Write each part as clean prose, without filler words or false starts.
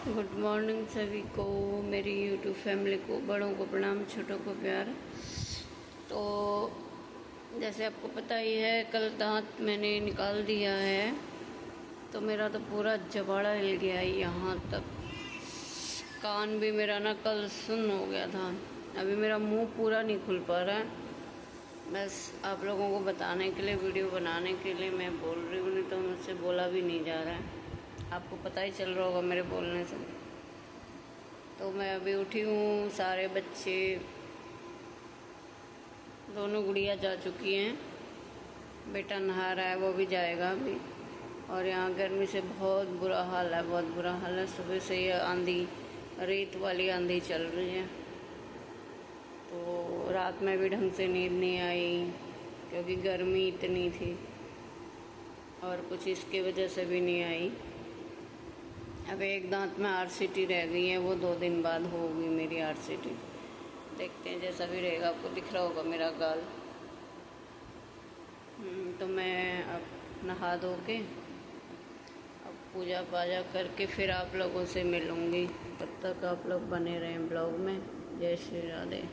Good morning सभी को, मेरी यूट्यूब फैमिली को, बड़ों को प्रणाम, छोटों को प्यार। तो जैसे आपको पता ही है, कल दांत मैंने निकाल दिया है, तो मेरा तो पूरा जबाड़ा हिल गया है यहाँ तक। कान भी मेरा ना कल सुन्न हो गया था। अभी मेरा मुंह पूरा नहीं खुल पा रहा है। बस आप लोगों को बताने के लिए, वीडियो बनाने के लिए मैं बोल रही हूँ, नहीं तो मुझसे बोला भी नहीं जा रहा है। आपको पता ही चल रहा होगा मेरे बोलने से। तो मैं अभी उठी हूँ, सारे बच्चे, दोनों गुड़िया जा चुकी हैं, बेटा नहा रहा है, वो भी जाएगा अभी। और यहाँ गर्मी से बहुत बुरा हाल है, बहुत बुरा हाल है। सुबह से ये आंधी, रेत वाली आंधी चल रही है। तो रात में भी ढंग से नींद नहीं आई, क्योंकि गर्मी इतनी थी, और कुछ इसके वजह से भी नहीं आई। अब एक दांत में आरसीटी रह गई है, वो 2 दिन बाद होगी मेरी आरसीटी। देखते हैं, जैसा भी रहेगा। आपको दिख रहा होगा मेरा गाल। तो मैं अब नहा धो के, अब पूजा पाजा करके फिर आप लोगों से मिलूँगी। तब तक आप लोग बने रहें ब्लॉग में। जय श्री राधे।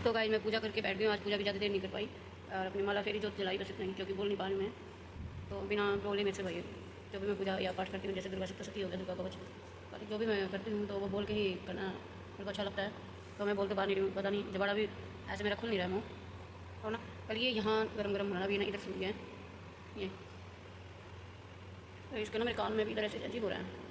तो गाइस, मैं पूजा करके बैठ गई हूँ। आज पूजा भी ज़्यादा देर नहीं कर पाई, और अपनी माला फेरी जोत जलाई, बस इतना ही, क्योंकि बोल नहीं पा रही मैं। तो बिना बोले मेरे से भाई, जो भी मैं पूजा या पाठ करती हूँ, जैसे दुर्गा सप्तशती हो गया, दुर्गा कवच, जो भी मैं करती हूँ, तो वो बोल के ही करना मेरे को अच्छा लगता है। तो मैं बोल के बाहर नहीं रही हूँ। पता नहीं जबाड़ा भी ऐसे मेरा खुल नहीं रहा है मुँह, और ना कल ये यहाँ गरम गरम होना भी ना, इधर से गया है ये, तो इसका ना मेरे कान में भी इधर ऐसे अजीब हो रहा है।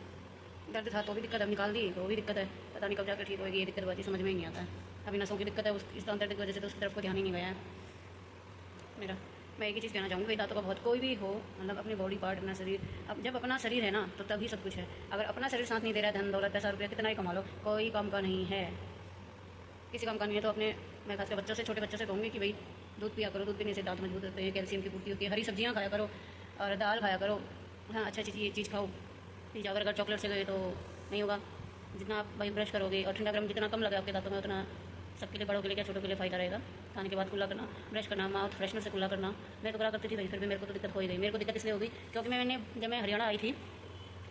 दर्द था तो भी दिक्कत है, निकाल दी तो भी दिक्कत है। पता नहीं कब जाकर ठीक होगी। ये दिक्कत बाजी समझ में ही नहीं आता है। अभी नसों की दिक्कत है, इस दर्द की वजह से तो उसकी तरफ को ध्यान ही नहीं गया है मेरा। मैं एक ही चीज़ कहना चाहूँगी भाई, दांतों का बहुत, कोई भी हो, मतलब अपनी बॉडी पार्ट, अपना शरीर, अब जब अपना शरीर है ना, तो तभी सब कुछ है। अगर अपना शरीर साथ नहीं दे रहा है, धन दौलत पैसा रुपया कितना ही कमा लो, कोई काम का नहीं है, किसी काम का नहीं है। तो अपने, मैं खासकर बच्चों से, छोटे बच्चों से कहूँगी कि भाई दूध पिया करो, दूध पीने से दांत मजबूत होते हैं, कैल्शियम की पूर्ति होती है, हरी सब्जियाँ खाया करो, और दाल खाया करो। हाँ, अच्छा चीज़ खाओ। पिज़्ज़ा अगर चॉकलेट से गए तो नहीं होगा। जितना आप भाई ब्रश करोगे और ठंडा गर्म जितना कम लगे आपके दांतों में, उतना सबके लिए, बड़ों के लिए क्या छोटों के लिए फ़ायदा रहेगा। खाने के बाद कुल्ला करना, ब्रश करना, माउथ फ्रेशनर से कुल्ला करना। मैं तो करा करती थी भाई, फिर भी मेरे को तो दिक्कत हो ही गई। मेरे को दिक्कत इसलिए होगी क्योंकि जब मैं हरियाणा आई थी,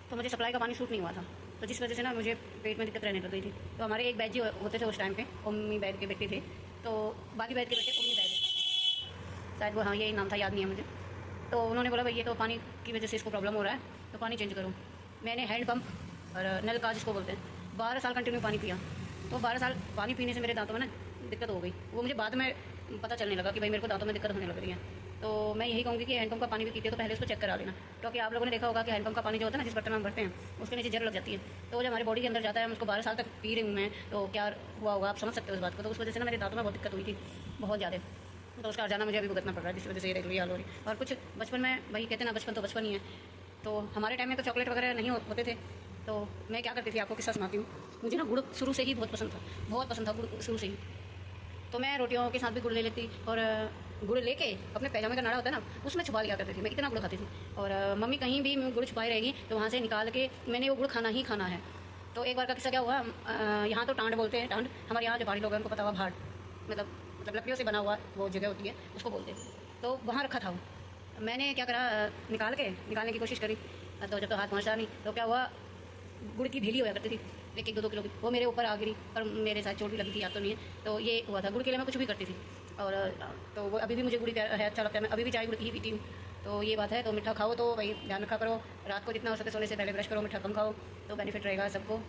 तो मुझे सप्लाई का पानी सूट नहीं हुआ था, तो जिस वजह से ना मुझे पेट में दिक्कत रहने लग गई थी। तो हमारे एक बैद जी होते थे उस टाइम पे, उम्मी बैद के बेटे थे, तो बाकी बैद के बेटे उम्मी बैद, शायद वो, हाँ यही नाम था, याद नहीं है मुझे। तो उन्होंने बोला भाई ये तो पानी की वजह से इसको प्रॉब्लम हो रहा है, तो पानी चेंज करो। मैंने हैंड पम्प और नल का, जिसको बोलते हैं, 12 साल कंटिन्यू पानी पिया। तो 12 साल पानी पीने से मेरे दांतों में ना दिक्कत हो गई। वो मुझे बाद में पता चलने लगा कि भाई मेरे को दांतों में दिक्कत होने लग रही है। तो मैं यही कहूँगी कि हैंडपम्प का पानी भी पीते हो तो पहले उसको चेक करा लेना, क्योंकि आप लोगों ने देखा होगा कि हैंडपम्प का पानी जो होता है ना, जिस बर्तन में हम भरते हैं, उसके नीचे जर लग जाती है। तो जब हमारी बॉडी के अंदर जाता है, हम उसको 12 साल तक पी रही हूँ मैं, तो क्या हुआ होगा आप समझ सकते हो इस बात को। तो उस वजह से ना मेरे दांतों में बहुत दिक्कत हुई थी, बहुत ज़्यादा। तो उसका हर्जाना मुझे अभी भुगतना पड़ रहा है, जिस वजह से ये रेगुलर हाल हो रही। और कुछ बचपन में, भाई कहते हैं ना, बचपन तो बचपन ही है। तो हमारे टाइम में तो चॉकलेट वगैरह नहीं होते थे। तो मैं क्या करती थी, आपको किस्सा सुनाती हूँ। मुझे ना गुड़ शुरू से ही बहुत पसंद था, बहुत पसंद था गुड़ शुरू से ही। तो मैं रोटियों के साथ भी गुड़ ले लेती, और गुड़ लेके अपने पैजामे का नाड़ा होता है ना, उसमें छुपा लिया करती थी। मैं इतना गुड़ खाती थी, और मम्मी कहीं भी गुड़ छुपाई रहेगी तो वहाँ से निकाल के मैंने वो गुड़ खाना ही खाना है। तो एक बार का किस्सा क्या हुआ, यहाँ तो टांड बोलते हैं, टांड हमारे यहाँ जो पहाड़ी लोग हैं उनको पता हुआ, भाड़ मतलब लकड़ियों से बना हुआ वो जगह होती है, उसको बोलते हैं। तो वहाँ रखा था वो। मैंने क्या करा, निकालने की कोशिश करी, तो जब तो हाथ पहुँचा नहीं, तो क्या हुआ, गुड़ की ढीली होया करती थी, 1-2 किलो की, वो मेरे ऊपर आ गिरी, पर मेरे साथ चोट भी लगी थी, याद तो नहीं है। तो ये हुआ था। गुड़ के लिए मैं कुछ भी करती थी, और तो वो अभी भी मुझे गुड़ है अच्छा लगता है। मैं अभी भी चाय गुड़ की ही पीती हूँ। तो ये बात है। तो मीठा खाओ तो भाई ध्यान रखा करो, रात को जितना हो सके सोने से पहले ब्रश करो, मीठा कम खाओ, तो बेनिफिट रहेगा सबको।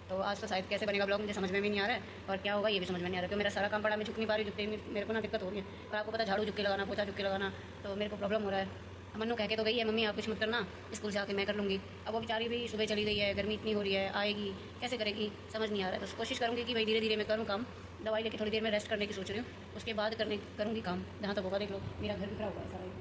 तो आज तो शायद कैसे बनेगा ब्लॉग मुझे समझ में भी नहीं आ रहा है, और क्या होगा ये भी समझ में नहीं आ रहा, क्योंकि मेरा सारा काम पड़ा, मैं झुक नहीं पा रही, झुकते मेरे को ना दिक्कत हो रही है। और आपको पता, झाड़ू झुक के लगाना, पोछा झुक के लगाना, तो मेरे को प्रॉब्लम हो रहा है। मन्नू कह के तो गई है, मम्मी आप कुछ मत करना, स्कूल से आके मैं कर लूँगी। अब वो बेचारी भी सुबह चली गई है, गर्मी इतनी हो रही है, आएगी कैसे करेगी, समझ नहीं आ रहा है। तो कोशिश करूँगी कि भाई धीरे धीरे मैं करूँ काम। दवाई लेके थोड़ी देर में रेस्ट करने की सोच रही हूँ, उसके बाद करूँगी काम, जहाँ तक होगा। देख लो मेरा घर बिखरा हुआ है सारा,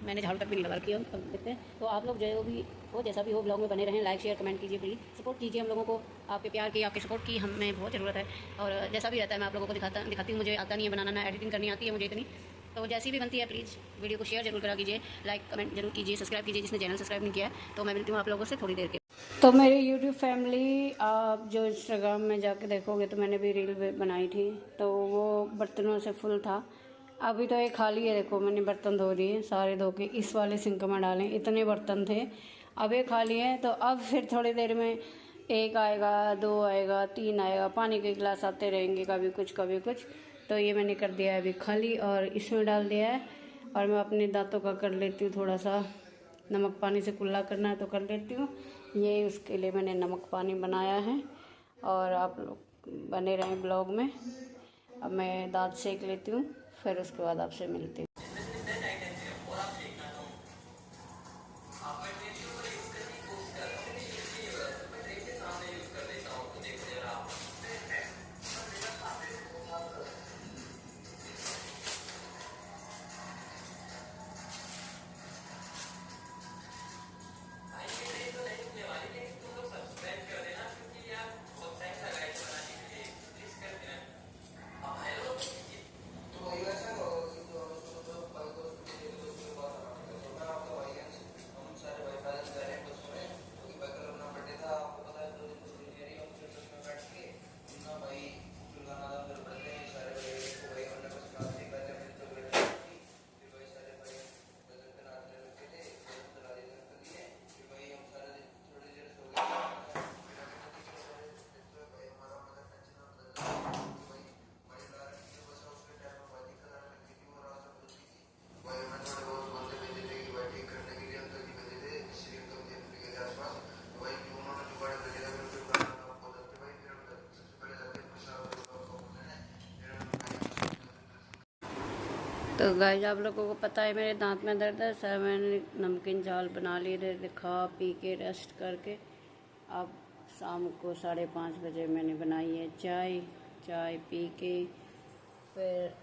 मैंने झाड़ू तक भी नहीं लगा रखी है। अब देखते हैं। तो आप लोग जो भी हो, जैसा भी हो, ब्लॉग में बने रहें, लाइक शेयर कमेंट कीजिए, प्लीज़ सपोर्ट कीजिए हम लोगों को। आपके प्यार की, आपके सपोर्ट की हमें बहुत ज़रूरत है। और जैसा भी रहता है मैं आप लोगों को दिखाती हूँ। मुझे आता नहीं है बनाना, ना एडिटिंग करनी आती है मुझे इतनी, तो जैसी भी बनती है प्लीज़ वीडियो को शेयर जरूर करा कीजिए, लाइक कमेंट जरूर कीजिए, सब्सक्राइब कीजिए जिसने चैनल सब्सक्राइब नहीं किया है। तो मैं मिलती हूँ आप लोगों से थोड़ी देर के। तो मेरी यूट्यूब फैमिली, आप जो इंस्टाग्राम में जाके देखोगे तो मैंने भी रील बनाई थी, तो वो बर्तनों से फुल था। अभी तो ये खाली है, देखो मैंने बर्तन धो लिए सारे, धो के इस वाले सिंक में डाले, इतने बर्तन थे। अब ये खाली है, तो अब फिर थोड़ी देर में 1 आएगा, 2 आएगा, 3 आएगा, पानी के गिलास आते रहेंगे, कभी कुछ कभी कुछ। तो ये मैंने कर दिया है अभी खाली और इसमें डाल दिया है। और मैं अपने दांतों का कर लेती हूँ थोड़ा सा, नमक पानी से कुल्ला करना है तो कर लेती हूँ। ये उसके लिए मैंने नमक पानी बनाया है। और आप लोग बने रहें ब्लॉग में। अब मैं दांत सेक लेती हूँ, फिर उसके बाद आपसे मिलती हूँ। तो गाइस आप लोगों को पता है मेरे दांत में दर्द है सर। मैंने नमकीन चावल बना लिए थे, खा पी के रेस्ट करके। अब शाम को 5:30 बजे मैंने बनाई है चाय पी के फिर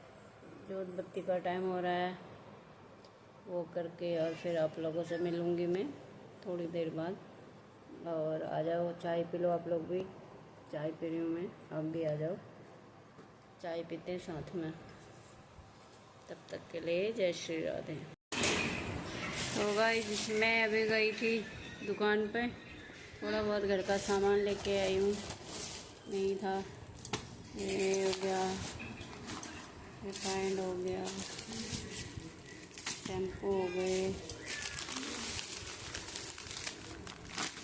जोत बत्ती का टाइम हो रहा है वो करके, और फिर आप लोगों से मिलूँगी मैं थोड़ी देर बाद। और आ जाओ, चाय पी लो आप लोग भी। चाय पी रही हूँ मैं, आप भी आ जाओ, चाय पीते हैं साथ में। तब तक के लिए जय श्री राधे। तो गाइस मैं अभी गई थी दुकान पे, थोड़ा बहुत घर का सामान लेके आई हूँ। नहीं था, ये हो गया, रिफाइंड हो गया, शैम्पू हो गए,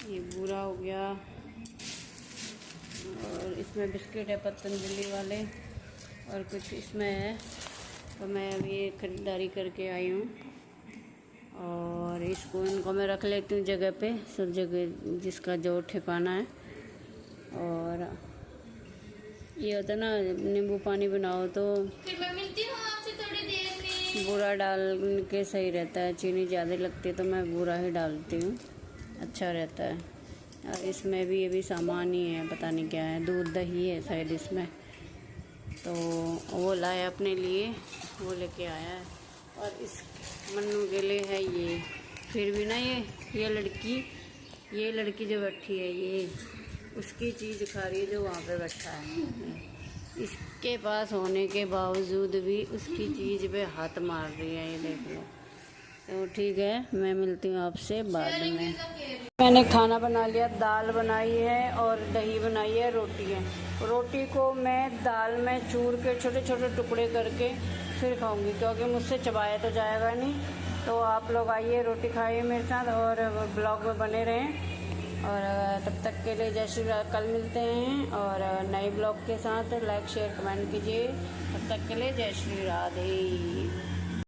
ये बूरा हो गया, और इसमें बिस्किट है पतंजलि वाले, और कुछ इसमें है। तो मैं अभी ये ख़रीदारी करके आई हूँ और इसको इनको मैं रख लेती हूँ जगह पे, सब जगह जिसका जो ठिकाना है। और ये होता है ना, नींबू पानी बनाओ तो फिर मैं मिलती हूँ आपसे थोड़ी देर में। बूरा डाल के सही रहता है, चीनी ज़्यादा लगती है तो मैं बूरा ही डालती हूँ, अच्छा रहता है। और इसमें भी ये भी सामान ही है, पता नहीं क्या है, दूध दही है शायद इसमें। तो वो लाया अपने लिए, वो लेके आया है। और इस मन्नू के लिए है ये। फिर भी ना ये लड़की जो बैठी है, ये उसकी चीज़ खा रही है जो वहाँ पे बैठा है। इसके पास होने के बावजूद भी उसकी चीज़ पे हाथ मार रही है, ये देख लो। तो ठीक है, मैं मिलती हूँ आपसे बाद में। मैंने खाना बना लिया, दाल बनाई है और दही बनाई है, रोटी है। रोटी को मैं दाल में चूर के छोटे छोटे टुकड़े करके फिर खाऊंगी, क्योंकि मुझसे चबाया तो जाएगा नहीं। तो आप लोग आइए, रोटी खाइए मेरे साथ और ब्लॉग में बने रहें। और तब तक के लिए जय श्री राधे। कल मिलते हैं और नए ब्लॉग के साथ। लाइक शेयर कमेंट कीजिए। तब तक के लिए जय श्री राधे।